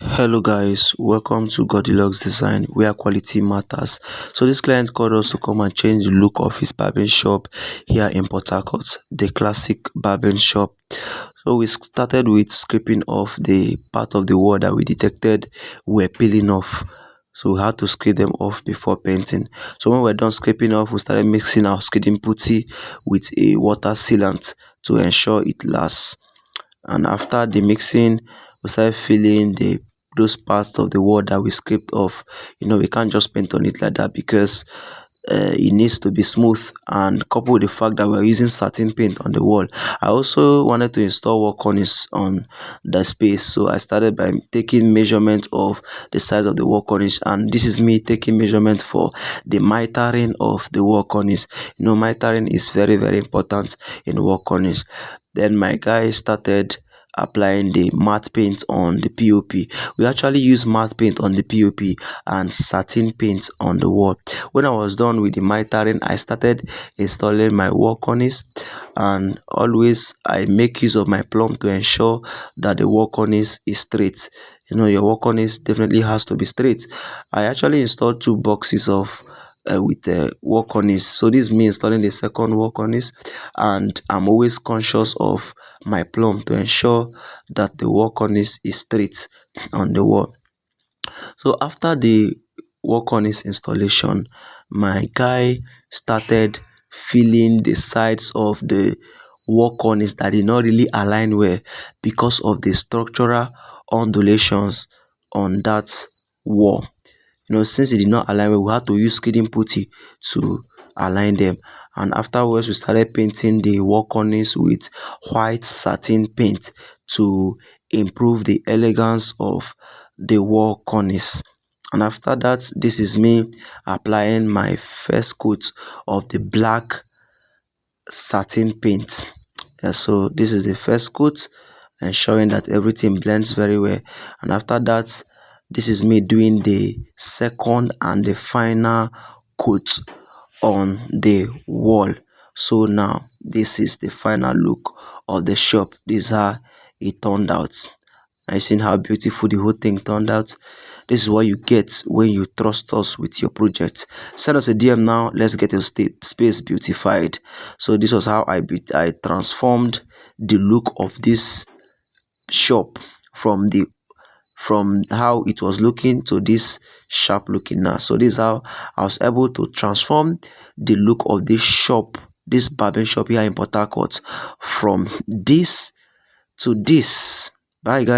Hello guys, welcome to GODDYLUX Design where quality matters. So this client called us to come and change the look of his barbering shop here in Port Harcourt, the classic barbering shop. So we started with scraping off the part of the wall that we detected were peeling off. So we had to scrape them off before painting. So when we're done scraping off, we started mixing our skidding putty with a water sealant to ensure it lasts. And after the mixing, we started filling those parts of the wall that we scraped off. We can't just paint on it like that because it needs to be smooth, and coupled with the fact that we're using satin paint on the wall. I also wanted to install wall cornice on the space, so I started by taking measurement of the size of the wall cornice, and this is me taking measurement for the mitering of the wall cornice. Mitering is very important in wall cornice. Then my guy started applying the matte paint on the POP. We actually use matte paint on the POP and satin paint on the wall. When I was done with the mitering, I started installing my wall cornice, and always I make use of my plumb to ensure that the wall cornice is straight. Your wall cornice definitely has to be straight. I actually installed 2 boxes of with the wall cornice. So this is me installing the second wall cornice, and I'm always conscious of my plumb to ensure that the wall cornice is straight on the wall. So after the wall cornice installation, my guy started filling the sides of the wall cornice that did not really align well because of the structural undulations on that wall. Since it did not align well, we had to use skidding putty to align them. And afterwards, we started painting the wall cornice with white satin paint to improve the elegance of the wall cornice. And after that, this is me applying my first coat of the black satin paint. So this is the first coat, ensuring that everything blends very well. And after that, this is me doing the second and the final coat on the wall. So now this is the final look of the shop. This is how it turned out. I seen how beautiful the whole thing turned out. This is what you get when you trust us with your project. Send us a DM now. Let's get your space beautified. So this was how I transformed the look of this shop from how it was looking to this sharp looking now. So this is how I was able to transform the look of this shop, this barbering shop here in Port Harcourt, from this to this. Bye guys.